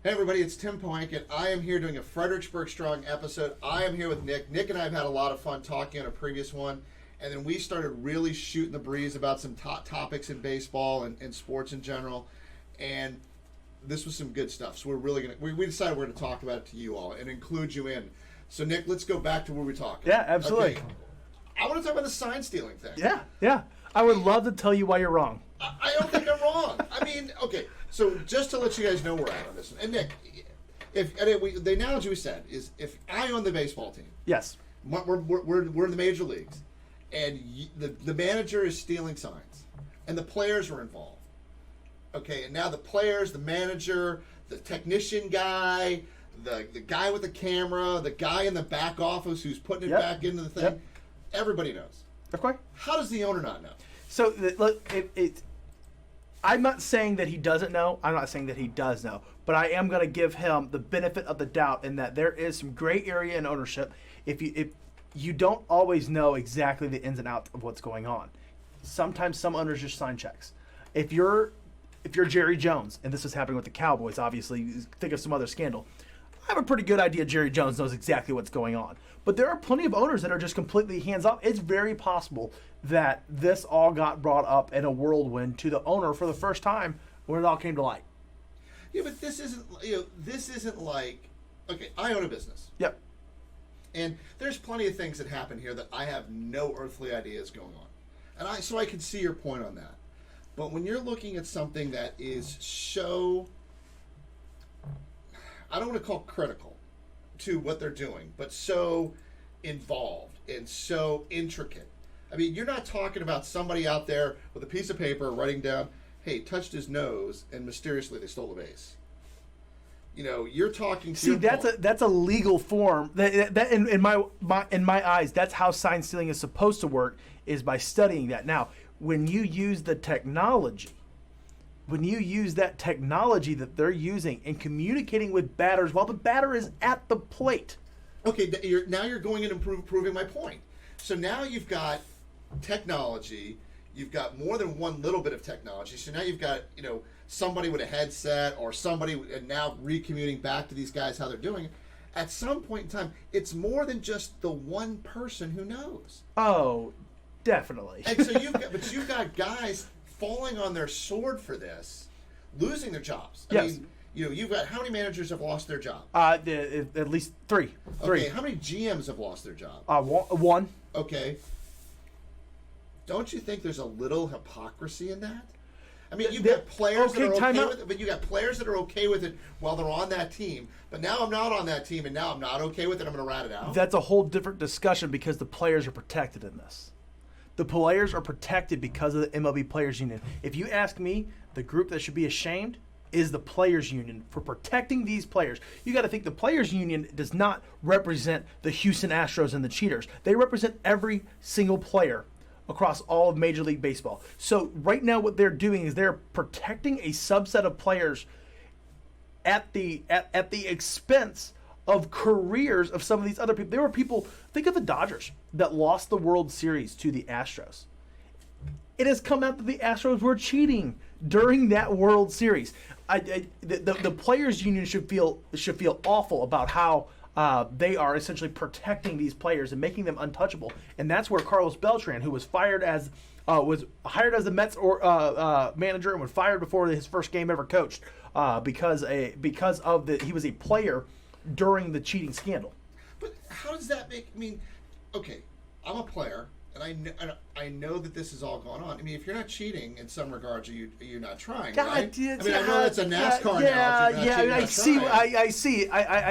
Hey everybody, it's Tim Pohanka. I am here doing a Fredericksburg Strong episode. I am here with Nick. Nick and I have had a lot of fun talking on a previous one, and then we started really shooting the breeze about some topics in baseball and sports in general, and this was some good stuff. So we're really gonna we decided we're gonna talk about it to you all and include you in. So Nick, let's go back to where we talking. Yeah, absolutely. Okay. I want to talk about the sign stealing thing. Yeah. I would love to tell you why you're wrong. I don't think I'm wrong. I mean, okay. So just to let you guys know where I am on this, and Nick, the analogy we said is if I own the baseball team, Yes. we're in the major leagues, and the manager is stealing signs, and the players are involved. Okay, and now the players, the manager, the technician guy, the guy with the camera, the guy in the back office who's putting it back into the thing, everybody knows. Okay. How does the owner not know? So look, I'm not saying that he doesn't know. I'm not saying that he does know. But I am going to give him the benefit of the doubt in that there is some gray area in ownership. If you don't always know exactly the ins and outs of what's going on. Sometimes some owners just sign checks. If you're Jerry Jones, and this is happening with the Cowboys, obviously, think of some other scandal. I have a pretty good idea Jerry Jones knows exactly what's going on. But there are plenty of owners that are just completely hands-off. It's very possible that this all got brought up in a whirlwind to the owner for the first time when it all came to light. Yeah, but this isn't like, okay, I own a business. Yep. And there's plenty of things that happen here that I have no earthly idea is going on. And so I can see your point on that. But when you're looking at something that is so, I don't want to call it critical to what they're doing, but so involved and so intricate. I mean, you're not talking about somebody out there with a piece of paper writing down, hey, touched his nose, and mysteriously they stole the base. You know, you're talking to. See, that's a legal form. That in my eyes, that's how sign stealing is supposed to work, is by studying that. Now, when you use the technology, when you use that technology that they're using in communicating with batters while the batter is at the plate. Okay, now you're going in and proving my point. So now you've got technology. You've got more than one little bit of technology. So now you've got, somebody with a headset or somebody now recommuting back to these guys how they're doing it. At some point in time, it's more than just the one person who knows. Oh, definitely. And so you've got guys falling on their sword for this, losing their jobs. I mean, you've got, how many managers have lost their job? At least three. Okay, how many GMs have lost their job? One. Okay. Don't you think there's a little hypocrisy in that? I mean, you've got players that are okay with it, but you got players that are okay with it while they're on that team. But now I'm not on that team, and now I'm not okay with it. I'm going to rat it out. That's a whole different discussion because the players are protected in this. The players are protected because of the MLB Players Union. If you ask me, the group that should be ashamed is the Players Union for protecting these players. You got to think the Players Union does not represent the Houston Astros and the cheaters. They represent every single player across all of Major League Baseball. So right now what they're doing is they're protecting a subset of players at the expense of careers of some of these other people. There were people, think of the Dodgers, that lost the World Series to the Astros. It has come out that the Astros were cheating during that World Series. The Players Union should feel awful about how they are essentially protecting these players and making them untouchable. And that's where Carlos Beltran, who was hired as the Mets manager and was fired before his first game ever coached because he was a player during the cheating scandal. But how does that make? I mean, okay, I'm a player, and I know that this is all going on. I mean, if you're not cheating in some regards, you're not trying, right? I mean, I know that's a NASCAR analogy. I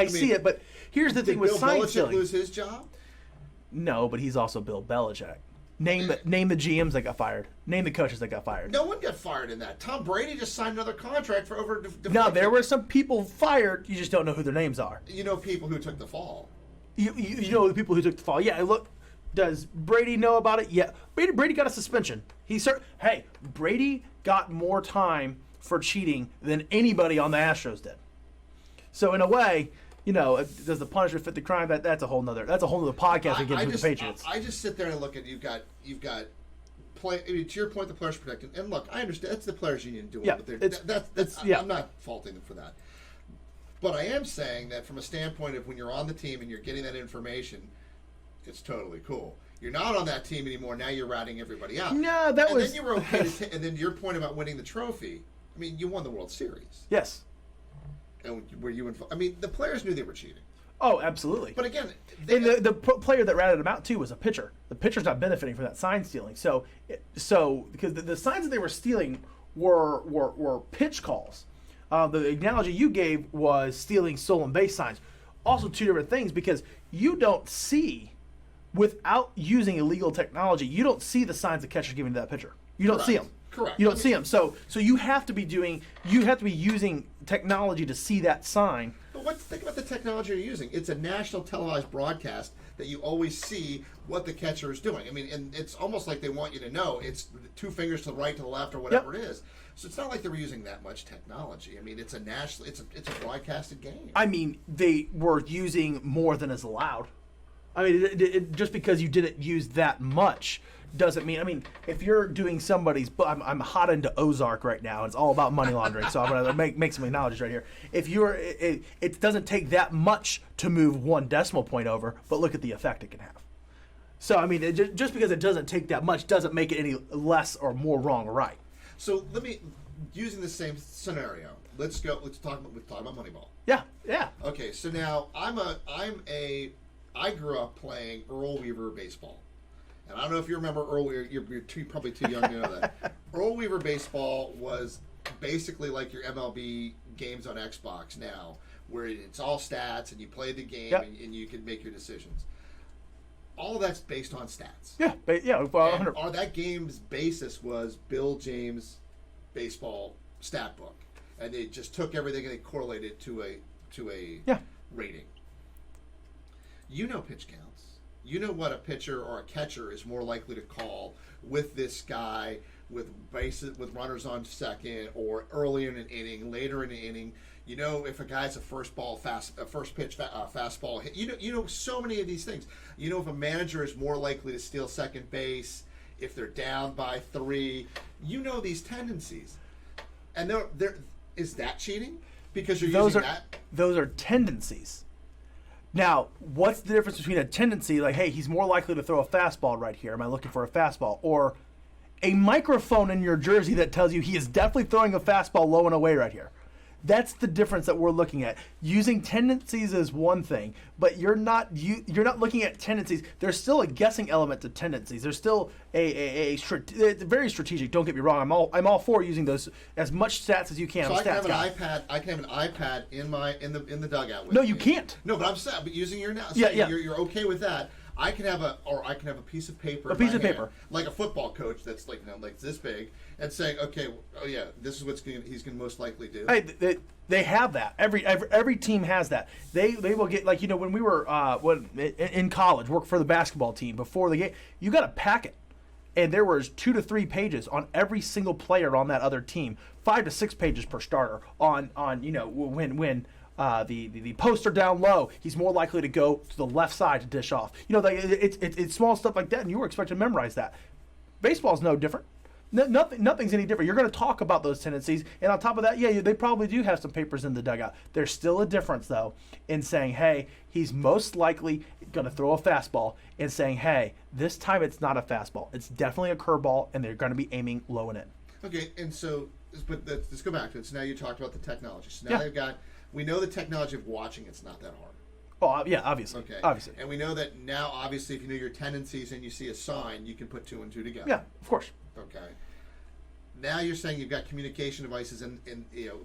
see it. But here's the thing with sign stealing. Did Bill Belichick lose his job? No, but he's also Bill Belichick. Name the GMs that got fired. Name the coaches that got fired. No one got fired in that. Tom Brady just signed another contract for over. No, there were some people fired. You just don't know who their names are. You know people who took the fall. You know the people who took the fall. Yeah, look. Does Brady know about it? Yeah. Brady got a suspension. Hey, Brady got more time for cheating than anybody on the Astros did. So in a way, does the punishment fit the crime? That's a whole nother podcast we get with the Patriots. I just sit there and look at you've got play. I mean, to your point, the players protected. And look, I understand that's the players union doing. Yeah, I'm not faulting them for that. But I am saying that from a standpoint of when you're on the team and you're getting that information, it's totally cool. You're not on that team anymore. Now you're ratting everybody out. No, that and was. then you were okay. And then your point about winning the trophy. I mean, you won the World Series. Yes. And were you involved? I mean, the players knew they were cheating. Oh, absolutely. But again, and the player that ratted him out too was a pitcher. The pitcher's not benefiting from that sign stealing. So because the signs that they were stealing were pitch calls. The analogy you gave was stealing stolen base signs. Also, two different things because you don't see, without using illegal technology, you don't see the signs the catcher's giving to that pitcher. You don't see them. Correct. You don't see them. So you have to be using technology to see that sign. But think about the technology you're using. It's a national televised broadcast that you always see what the catcher is doing. I mean, and it's almost like they want you to know it's 2 fingers to the right, to the left, or whatever it is. So it's not like they were using that much technology. I mean, it's a broadcasted game. I mean, they were using more than is allowed. I mean, just because you didn't use that much doesn't mean. I mean, if you're doing somebody's, I'm hot into Ozark right now. And it's all about money laundering, so I'm gonna make some analogies right here. If it doesn't take that much to move 1 decimal point over, but look at the effect it can have. So I mean, just because it doesn't take that much doesn't make it any less or more wrong or right. So using the same scenario. Let's talk about Moneyball. Yeah. Okay, so now I grew up playing Earl Weaver baseball. And I don't know if you remember Earl Weaver. You're probably too young to know that. Earl Weaver baseball was basically like your MLB games on Xbox now, where it's all stats and you play the game and you can make your decisions. All of that's based on stats. Yeah. And that game's basis was Bill James' baseball stat book, and they just took everything and they correlated it to a rating. You know pitch counts. You know what a pitcher or a catcher is more likely to call with this guy, with runners on second, or early in an inning, later in an inning. You know if a guy's a first pitch fastball hit. You know so many of these things. You know if a manager is more likely to steal second base if they're down by 3. You know these tendencies, and is that cheating? Because you're using that. Those are tendencies. Now, what's the difference between a tendency, like, hey, he's more likely to throw a fastball right here. Am I looking for a fastball? Or a microphone in your jersey that tells you he is definitely throwing a fastball low and away right here. That's the difference that we're looking at. Using tendencies is one thing, but you're not looking at tendencies. There's still a guessing element to tendencies. There's still it's very strategic. Don't get me wrong. I'm all for using those as much stats as you can. So I can have an guy. iPad. I can have an iPad in the dugout with No, me. you can't. No, but I'm saying, but using your now. So Yeah. You're okay with that. I can have a piece of paper. A piece of paper, like a football coach that's like this big, and saying, okay, oh yeah, this is what he's going to most likely do. Hey, they have that. Every team has that. They will get, like, when we were in college, worked for the basketball team before the game. You got a packet, and there was 2 to 3 pages on every single player on that other team. 5 to 6 pages per starter on when. The poster down low, he's more likely to go to the left side to dish off. It's small stuff like that, and you were expected to memorize that. Baseball's no different. Nothing's any different. You're going to talk about those tendencies, and on top of that, they probably do have some papers in the dugout. There's still a difference, though, in saying, hey, he's most likely going to throw a fastball, and saying, hey, this time it's not a fastball. It's definitely a curveball, and they're going to be aiming low and in. Okay, and so, but let's go back to it. So now you talked about the technology. So now we know the technology of watching, it's not that hard. Oh, yeah, obviously. Okay. Obviously. And we know that now, obviously, if you know your tendencies and you see a sign, you can put 2 and 2 together. Yeah, of course. Okay. Now you're saying you've got communication devices and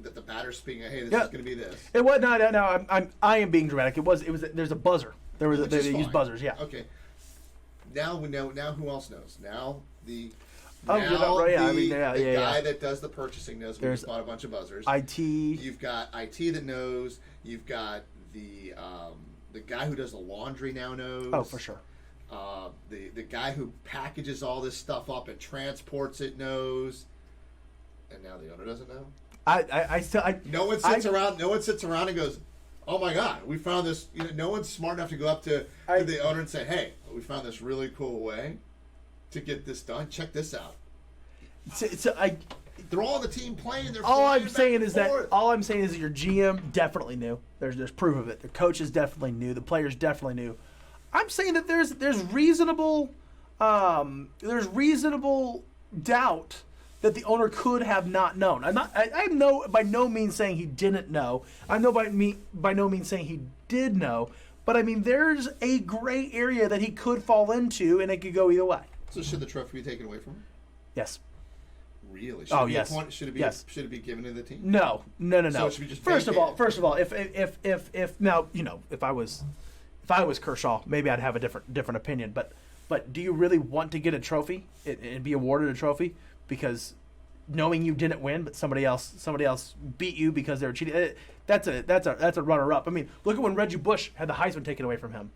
that the batter's speaking, hey, this is going to be this. It was no. I am being dramatic. It was. There's a buzzer. They used buzzers. Yeah. Okay. Now we know. Now who else knows? Now the guy that does the purchasing knows. We just bought a bunch of buzzers. IT. You've got IT that knows. You've got the guy who does the laundry now knows. Oh, for sure. The guy who packages all this stuff up and transports it knows. And now the owner doesn't know. No one sits around and goes, "Oh my God, we found this." No one's smart enough to go up to the owner and say, "Hey, we found this really cool way to get this done. Check this out." They're all on the team playing. They're all flying I'm saying back is and that forth. all I'm saying is that your GM definitely knew. There's proof of it. The coaches definitely knew. The players definitely knew. I'm saying that there's reasonable doubt that the owner could have not known. I'm by no means saying he didn't know. I'm by no means saying he did know. But I mean, there's a gray area that he could fall into, and it could go either way. So should the trophy be taken away from him? Yes. Really? Yes. Should it be? Yes. Should it be given to the team? No. So it should be just First of all, vacated. if now if I was Kershaw, maybe I'd have a different opinion. But do you really want to get a trophy and be awarded a trophy because knowing you didn't win, but somebody else beat you because they were cheating? That's a runner up. I mean, look at when Reggie Bush had the Heisman taken away from him.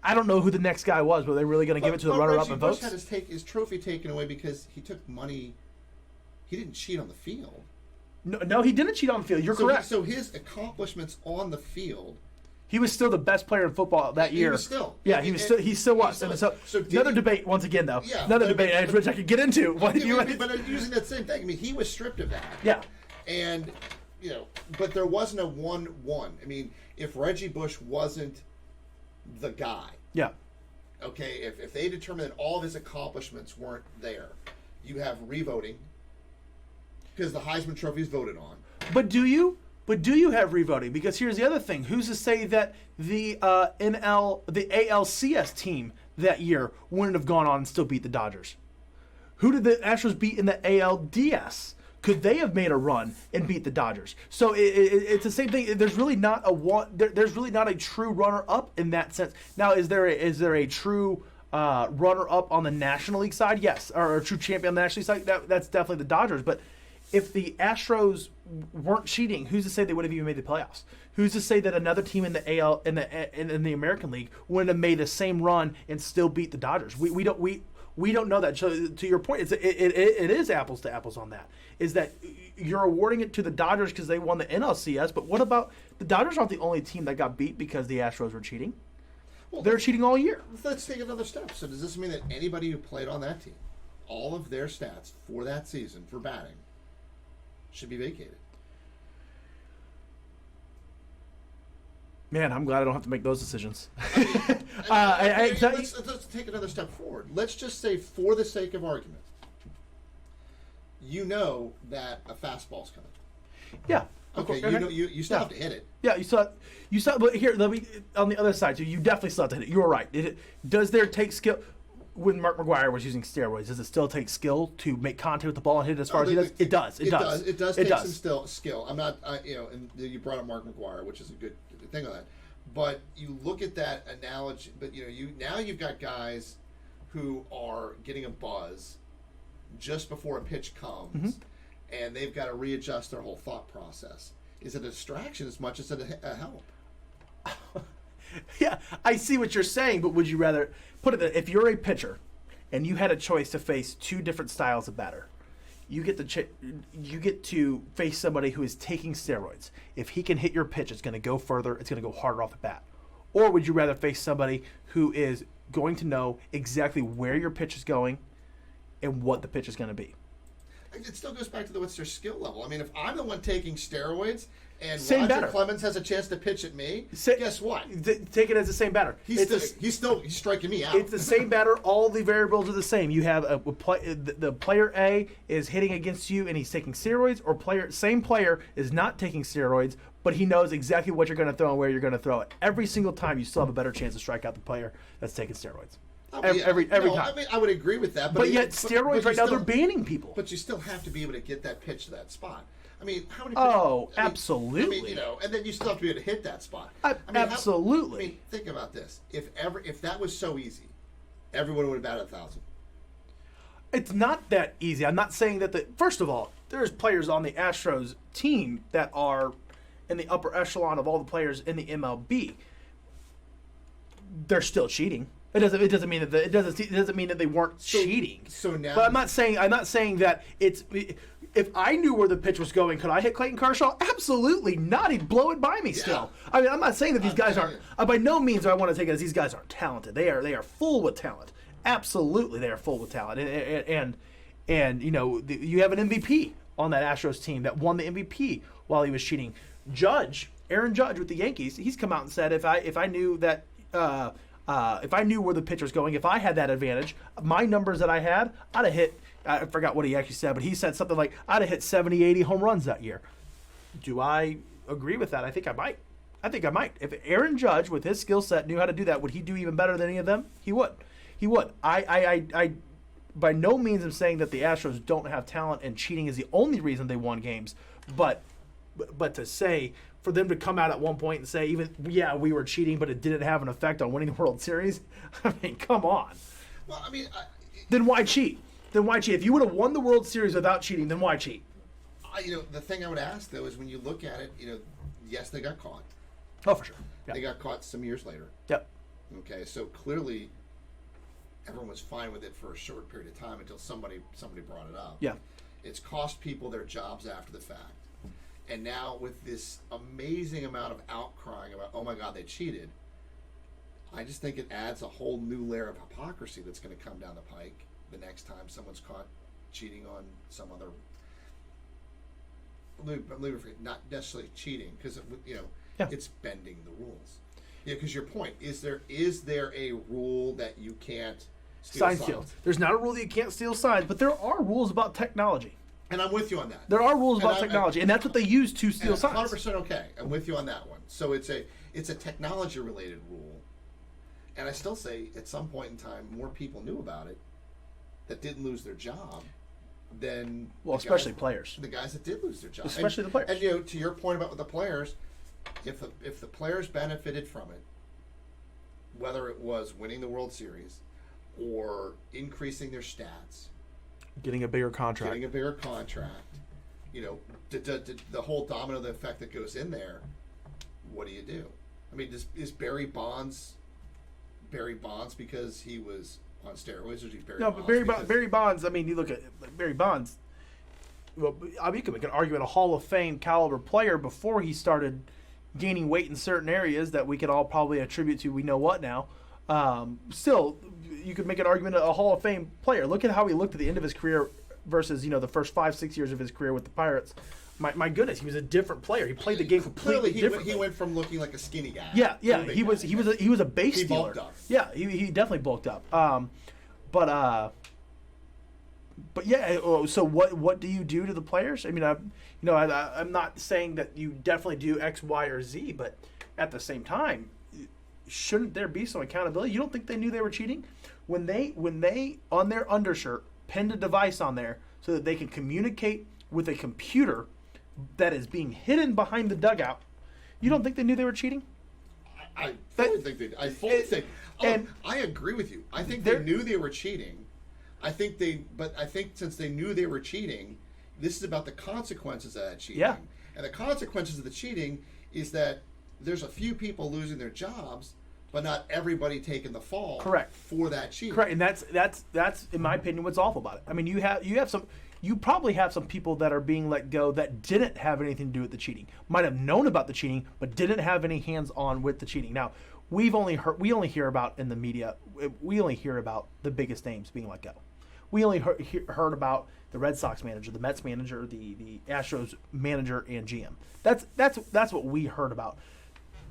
I don't know who the next guy was. Were they really going to give it to the runner up in votes? Reggie Bush had his trophy taken away because he took money. He didn't cheat on the field. No, he didn't cheat on the field. You're correct. So his accomplishments on the field. He was still the best player in football that year. He was still. Yeah, he still was. And so another debate once again, though. Yeah, another debate, which I could get into. But using that same thing, I mean, he was stripped of that. Yeah. And, but there wasn't a 1-1. I mean, if Reggie Bush wasn't the guy. Yeah. Okay, if they determined that all of his accomplishments weren't there, you have revoting because the Heisman Trophy is voted on. But do you have revoting? Because here's the other thing: who's to say that the ALCS team that year wouldn't have gone on and still beat the Dodgers? Who did the Astros beat in the ALDS? Could they have made a run and beat the Dodgers? So it's the same thing. There's really not there's really not a true runner-up in that sense. Now, is there a true runner-up on the National League side? Yes, or a true champion on the National League side? That's definitely the Dodgers. But if the Astros weren't cheating, who's to say they would have even made the playoffs? Who's to say that another team in the AL in the American League wouldn't have made the same run and still beat the Dodgers? We don't know that. So to your point, it is apples to apples on that. Is that you're awarding it to the Dodgers because they won the NLCS, but what about the Dodgers? Aren't the only team that got beat because the Astros were cheating? Well, they're cheating all year. Let's take another step. So does this mean that anybody who played on that team, all of their stats for that season for batting, should be vacated? Man, I'm glad I don't have to make those decisions. Let's take another step forward. Let's just say, for the sake of argument, you know that a fastball's coming. Yeah. Okay. You still have to hit it. Yeah, you saw. But here, let me on the other side. So you definitely still have to hit it. You were right. Does there take skill? When Mark McGwire was using steroids, does it still take skill to make contact with the ball and hit it as far as he does? It does. It does take some skill. I'm not, and you brought up Mark McGwire, which is a good thing on that. But you look at that analogy. But you've got guys who are getting a buzz just before a pitch comes, and they've got to readjust their whole thought process. Is it a distraction as much as a help? Yeah, I see what you're saying, but would you rather put it that if you're a pitcher and you had a choice to face two different styles of batter, you get to face somebody who is taking steroids. If he can hit your pitch, it's going to go further, it's going to go harder off the bat. Or would you rather face somebody who is going to know exactly where your pitch is going and what the pitch is going to be? It still goes back to what's their strill level. I mean, if I'm the one taking steroids and same Roger batter. Clemens has a chance to pitch at me, guess what? Take it as the same batter. He's striking me out. It's the same batter. All the variables are the same. You have the player A is hitting against you and he's taking steroids, or same player is not taking steroids, but he knows exactly what you're going to throw and where you're going to throw it. Every single time, you still have a better chance to strike out the player that's taking steroids. Every time. I mean, I would agree with that. But yet, steroids right now, they're banning people. But you still have to be able to get that pitch to that spot. I mean, how many? Absolutely. And then you still have to be able to hit that spot. Absolutely. Think about this. If that was so easy, everyone would have batted 1,000. It's not that easy. I'm not saying that first of all, there's players on the Astros team that are in the upper echelon of all the players in the MLB. They're still cheating. It doesn't mean that they weren't cheating. So now, but I'm not saying that it's. If I knew where the pitch was going, could I hit Clayton Kershaw? Absolutely not. He'd blow it by me still. I mean, I'm not saying that these guys aren't. By no means do I want to take it as these guys aren't talented. They are full with talent. Absolutely, they are full with talent. And you have an MVP on that Astros team that won the MVP while he was cheating. Aaron Judge with the Yankees, he's come out and said if I knew that if I knew where the pitcher's going, if I had that advantage, my numbers that I had, I'd have hit. I forgot what he actually said, but he said something like I'd have hit 70, 80 home runs that year. Do I agree with that? I think I might. If Aaron Judge, with his skill set, knew how to do that, would he do even better than any of them? He would. I by no means am saying that the Astros don't have talent and cheating is the only reason they won games, but to say for them to come out at one point and say we were cheating, but it didn't have an effect on winning the World Series. I mean, come on. Well, I mean, then why cheat? If you would have won the World Series without cheating, then why cheat? The thing I would ask though is when you look at it, yes, they got caught. Oh, for sure. Yeah. They got caught some years later. Yep. Okay, so clearly everyone was fine with it for a short period of time until somebody brought it up. Yeah. It's cost people their jobs after the fact. And now with this amazing amount of outcrying about, oh my God, they cheated, I just think it adds a whole new layer of hypocrisy that's going to come down the pike the next time someone's caught cheating on some other, not necessarily cheating, because it's bending the rules. Yeah, because your point is there a rule that you can't steal signs? There's not a rule that you can't steal signs, but there are rules about technology. And I'm with you on that. There are rules about technology, and that's what they use to steal signs. 100% okay. I'm with you on that one. So it's a technology related rule, and I still say at some point in time more people knew about it that didn't lose their job than especially players. The guys that did lose their job, especially the players. And to your point about the players, if the players benefited from it, whether it was winning the World Series or increasing their stats, getting a bigger contract, the whole domino effect that goes in there, what do? I mean, is Barry Bonds because he was on steroids, or is he Barry Bonds? No, but Barry Bonds. I mean, you look at Barry Bonds. Well, I mean, you can make an argument a Hall of Fame caliber player before he started gaining weight in certain areas that we could all probably attribute to we know what now. Still, you could make an argument a Hall of Fame player. Look at how he looked at the end of his career versus the first 5-6 years of his career with the Pirates. My goodness, he was a different player. He played the game completely differently. He went from looking like a skinny guy. Yeah. He was a base stealer. Bulked up. Yeah, he definitely bulked up. But yeah. So what do you do to the players? I mean, I'm not saying that you definitely do X, Y, or Z, but at the same time, shouldn't there be some accountability? You don't think they knew they were cheating when they on their undershirt pinned a device on there so that they can communicate with a computer that is being hidden behind the dugout? You don't think they knew they were cheating? I fully think they did. I fully think. And I agree with you. I think they knew they were cheating. I think since they knew they were cheating, this is about the consequences of that cheating. Yeah. And the consequences of the cheating is that there's a few people losing their jobs, but not everybody taking the fall. Correct. For that cheating. Correct. And that's in my opinion what's awful about it. I mean, you probably have some people that are being let go that didn't have anything to do with the cheating. Might have known about the cheating, but didn't have any hands on with the cheating. Now, we only hear about in the media. We only hear about the biggest names being let go. We only heard about the Red Sox manager, the Mets manager, the Astros manager, and GM. That's what we heard about.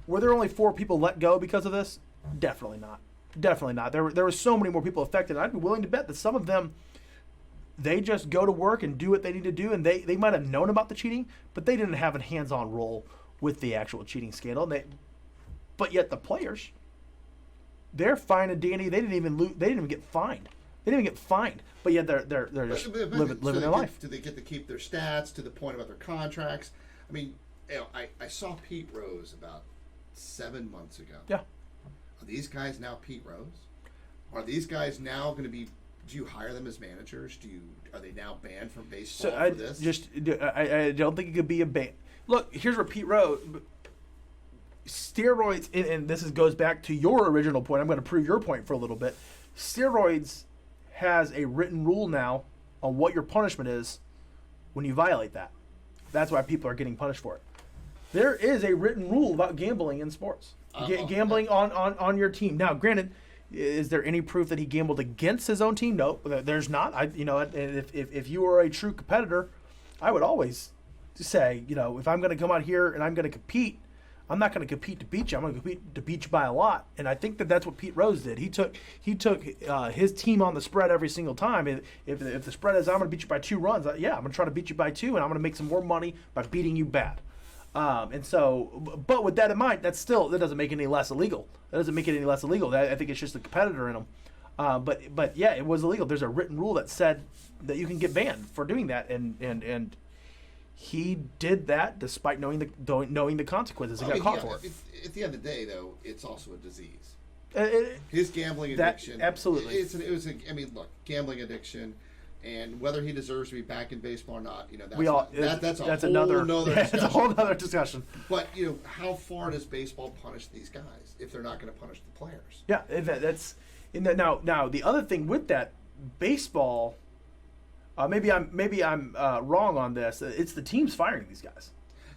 Were there only 4 people let go because of this? Definitely not. Definitely not. There were so many more people affected. I'd be willing to bet that some of them, they just go to work and do what they need to do, and they might have known about the cheating, but they didn't have a hands-on role with the actual cheating scandal. But yet the players, they're fine and dandy. They didn't even get fined. But yet they're just living their life. Do they get to keep their stats to the point about their contracts? I mean, I saw Pete Rose about 7 months ago. Yeah. Are these guys now Pete Rose? Are these guys now going to be? Do you hire them as managers? Are they now banned from baseball for this? I don't think it could be a ban. Look, here's where Pete Rose. Steroids, and this goes back to your original point. I'm going to prove your point for a little bit. Steroids has a written rule now on what your punishment is when you violate that. That's why people are getting punished for it. There is a written rule about gambling in sports. Gambling on your team. Now, granted, is there any proof that he gambled against his own team? No, there's not. If you are a true competitor, I would always say, if I'm going to come out here and I'm going to compete, I'm not going to compete to beat you. I'm going to compete to beat you by a lot. And I think that's what Pete Rose did. He took his team on the spread every single time. And if the spread is I'm going to beat you by 2 runs, I'm going to try to beat you by 2, and I'm going to make some more money by beating you bad. But with that in mind, that doesn't make it any less illegal. That doesn't make it any less illegal. I think it's just the competitor in them. But yeah, it was illegal. There's a written rule that said that you can get banned for doing that, and he did that despite knowing the consequences. He got caught for it. At the end of the day, though, it's also a disease. His gambling addiction. Absolutely. Look, gambling addiction, and whether he deserves to be back in baseball or not, that's a whole other discussion. But how far does baseball punish these guys if they're not going to punish the players? Yeah, that's in that. Now the other thing with that, baseball. Maybe I'm wrong on this. It's the teams firing these guys.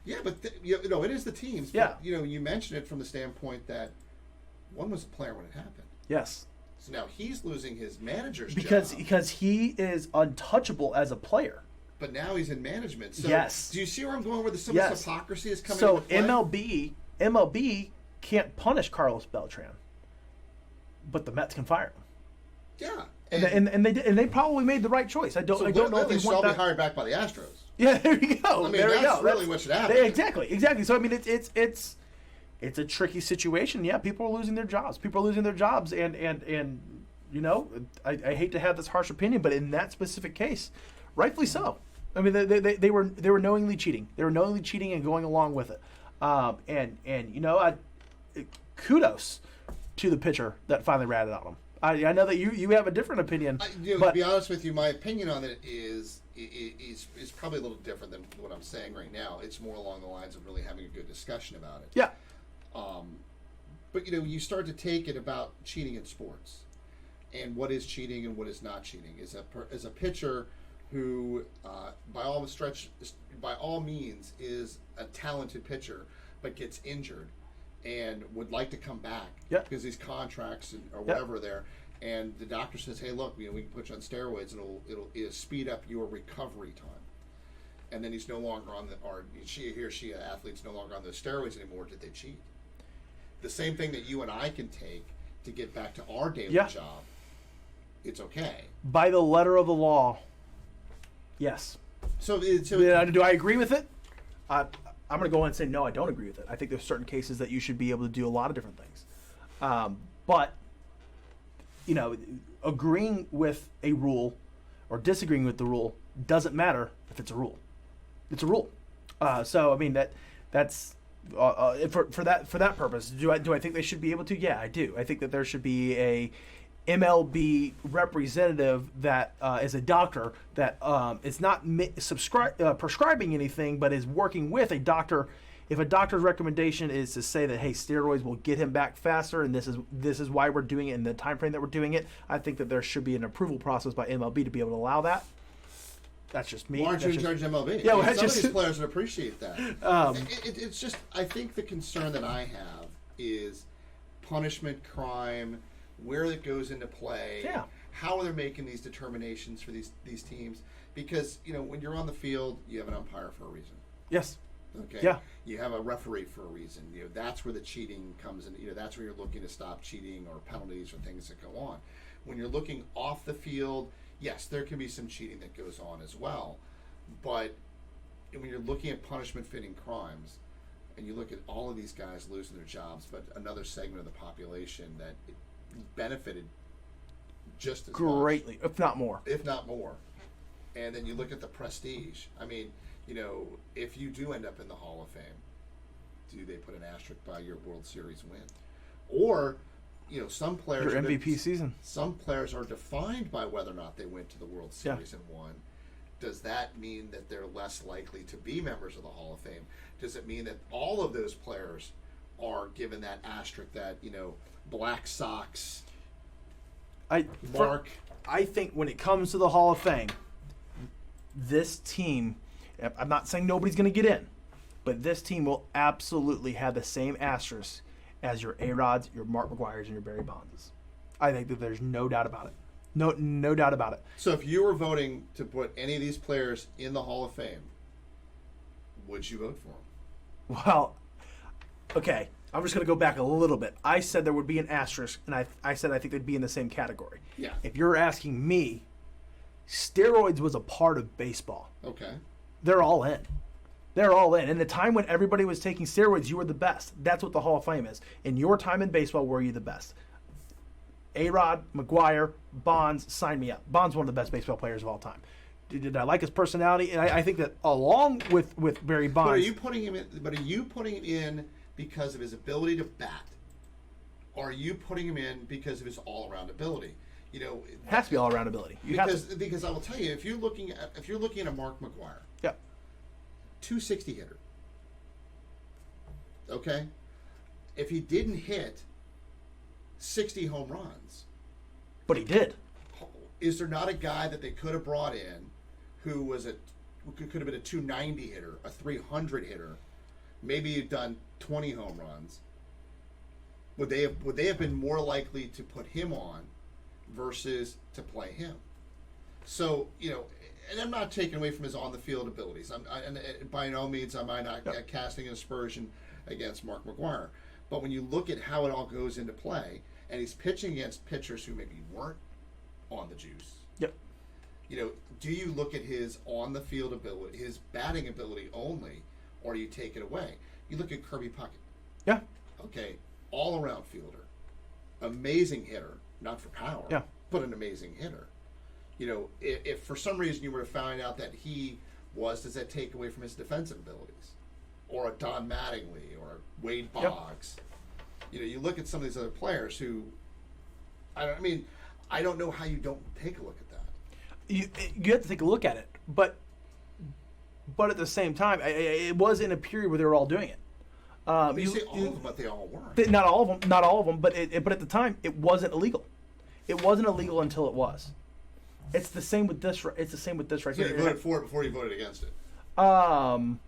Yeah, but it is the teams. Yeah. But, you mentioned it from the standpoint that one was a player when it happened. Yes. So now he's losing his manager's job. Because he is untouchable as a player. But now he's in management. So yes. Do you see where I'm going with some of this hypocrisy is coming into play? MLB can't punish Carlos Beltran, but the Mets can fire him. Yeah. And they probably made the right choice. I don't know if they should all be hired back by the Astros. Yeah, there you go. That's really what should happen. Exactly. So I mean, it's a tricky situation. Yeah, people are losing their jobs. And I hate to have this harsh opinion, but in that specific case, rightfully so. I mean, they were knowingly cheating. They were knowingly cheating and going along with it. Kudos to the pitcher that finally ratted on him. I know that you have a different opinion. To be honest with you, my opinion on it is probably a little different than what I'm saying right now. It's more along the lines of really having a good discussion about it. Yeah. But you start to take it about cheating in sports, and what is cheating and what is not cheating. Is a pitcher who, by all means, is a talented pitcher, but gets injured and would like to come back because these contracts or whatever there, and the doctor says, "Hey, look, we can put you on steroids, and it'll speed up your recovery time." And then he's no longer on she athlete's no longer on those steroids anymore. Did they cheat? The same thing that you and I can take to get back to our daily job. It's okay by the letter of the law. Yes. So do I agree with it? I'm going to go in and say, no, I don't agree with it. I think there's certain cases that you should be able to do a lot of different things. But, agreeing with a rule or disagreeing with the rule doesn't matter if it's a rule. It's a rule. So, I mean, that's for that purpose. Do I think they should be able to? Yeah, I do. I think that there should be a MLB representative that is a doctor that is not prescribing anything, but is working with a doctor. If a doctor's recommendation is to say that, hey, steroids will get him back faster, and this is why we're doing it in the time frame that we're doing it, I think that there should be an approval process by MLB to be able to allow that. That's just me. Why aren't you in charge of MLB? Yeah, some of these players would appreciate that. It's just, I think the concern that I have is punishment, crime, where it goes into play, how they're making these determinations for these teams. Because, when you're on the field, you have an umpire for a reason. Yes. Okay. Yeah. You have a referee for a reason. That's where the cheating comes in. That's where you're looking to stop cheating or penalties or things that go on. When you're looking off the field, yes, there can be some cheating that goes on as well. But when you're looking at punishment-fitting crimes, and you look at all of these guys losing their jobs, but another segment of the population that benefited just as greatly, much, if not more. And then you look at the prestige. I mean, if you do end up in the Hall of Fame, do they put an asterisk by your World Series win? Or, some players... Your MVP season. Some players are defined by whether or not they went to the World Series and won. Does that mean that they're less likely to be members of the Hall of Fame? Does it mean that all of those players are given that asterisk, that, Black Sox mark? I think when it comes to the Hall of Fame, this team, I'm not saying nobody's going to get in, but this team will absolutely have the same asterisk as your A-Rods, your Mark McGuires, and your Barry Bonds. I think that there's no doubt about it. No doubt about it. So if you were voting to put any of these players in the Hall of Fame, would you vote for them? Well, okay. I'm just going to go back a little bit. I said there would be an asterisk, and I said I think they'd be in the same category. Yeah. If you're asking me, steroids was a part of baseball. Okay. They're all in. They're all in. In the time when everybody was taking steroids, you were the best. That's what the Hall of Fame is. In your time in baseball, were you the best? A-Rod, McGuire, Bonds, sign me up. Bonds one of the best baseball players of all time. Did I like his personality? And I think that along with Barry Bonds. But are you putting him in because of his ability to bat? Or are you putting him in because of his all-around ability? You know, it has to be all-around ability. Because I will tell you, if you're looking at a Mark McGuire, yeah, 260 hitter. Okay, if he didn't hit 60 home runs, but he did. Is there not a guy that they could have brought in who could have been a 290 hitter, a 300 hitter, maybe you've done 20 home runs? Would they have been more likely to put him on versus to play him? So, you know, and I'm not taking away from his on the field abilities. And by no means am I not casting an aspersion against Mark McGuire. But when you look at how it all goes into play, and he's pitching against pitchers who maybe weren't on the juice. Yep. You know, do you look at his on the field ability, his batting ability only, or do you take it away? You look at Kirby Puckett. Yeah. Okay, all around fielder, amazing hitter, not for power, but an amazing hitter. You know, if for some reason you were to find out that does that take away from his defensive abilities, or a Don Mattingly or a Wade Boggs? You know, you look at some of these other players who, I don't know how you don't take a look at that. You have to take a look at it, but at the same time, it was in a period where they were all doing it. You say all of them, but they all weren't. Not all of them, but at the time, it wasn't illegal. It wasn't illegal until it was. It's the same with this. It's the same with this right so here. You voted for it before you voted against it. No.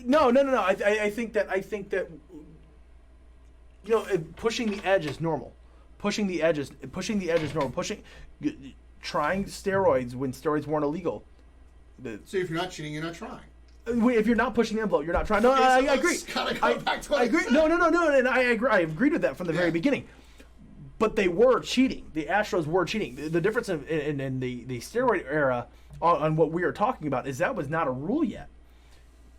I think that you know, pushing the edge is normal. Pushing the edge is normal. Trying steroids when steroids weren't illegal. So if you're not cheating, you're not trying. If you're not pushing the envelope, you're not trying. No, I agree. I agree. No, and I agree. I agreed with that from the very beginning. But they were cheating. The Astros were cheating. The difference in the steroid era on what we are talking about is that was not a rule yet.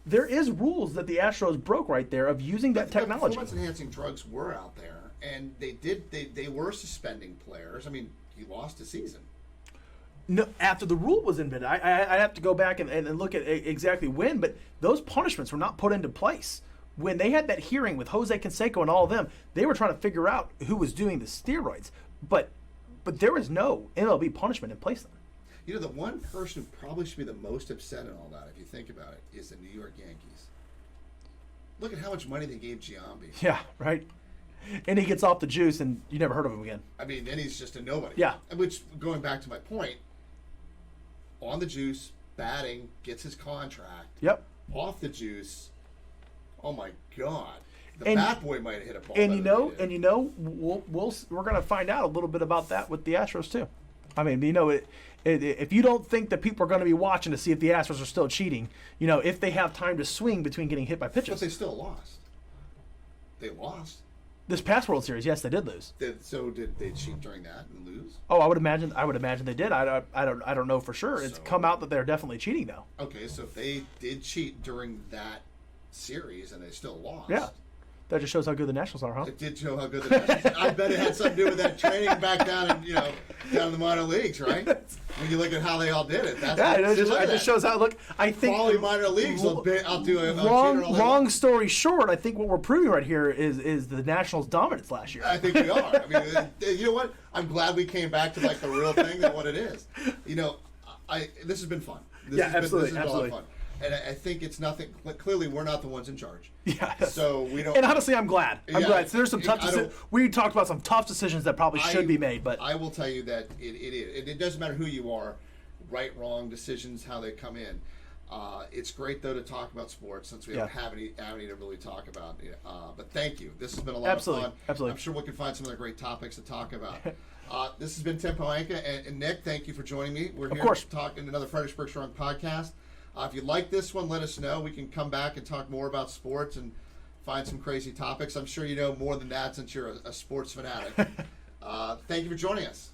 There is rules that the Astros broke right there of using that technology. Performance-enhancing drugs were out there, and they were suspending players. I mean, he lost a season. No, after the rule was invented, I have to go back and look at exactly when, but those punishments were not put into place. When they had that hearing with Jose Canseco and all of them, they were trying to figure out who was doing the steroids, but there was no MLB punishment in place then. You know, the one person who probably should be the most upset in all that, if you think about it, is the New York Yankees. Look at how much money they gave Giambi. Yeah, right. And he gets off the juice, and you never heard of him again. I mean, then he's just a nobody. Yeah. Which, going back to my point, on the juice, batting, gets his contract. Yep. Off the juice, oh my God. The bat boy might have hit a ball. And we're going to find out a little bit about that with the Astros too. I mean, you know, if you don't think that people are going to be watching to see if the Astros are still cheating, you know, if they have time to swing between getting hit by pitches. But they still lost. They lost. This past World Series, yes, they did lose. So did they cheat during that and lose? Oh, I would imagine they did. I don't know for sure. It's come out that they're definitely cheating though. Okay, so if they did cheat during that series and they still lost. Yeah. That just shows how good the Nationals are, huh? It did show how good the Nationals are. I bet it had something to do with that training back down in the minor leagues, right? When you look at how they all did it. It just shows how, look, I think... Quality minor leagues, I'll do it. Long story short, I think what we're proving right here is the Nationals' dominance last year. I think we are. I mean, you know what? I'm glad we came back to like the real thing than what it is. You know, this has been fun. Absolutely. This has been a lot of fun. And I think it's nothing. Clearly, we're not the ones in charge. Yeah. So we don't. And honestly, I'm glad. So there's some tough decisions. We talked about some tough decisions that probably should be made, but I will tell you that it is. It doesn't matter who you are, right, wrong decisions, how they come in. It's great, though, to talk about sports since we don't have any to really talk about. But thank you. This has been a lot of fun. Absolutely. I'm sure we can find some other great topics to talk about. This has been Tim Pohanka and Nick. Thank you for joining me. We're here talking another Fredericksburg Strong podcast. If you like this one, let us know. We can come back and talk more about sports and find some crazy topics. I'm sure you know more than that since you're a sports fanatic. Thank you for joining us.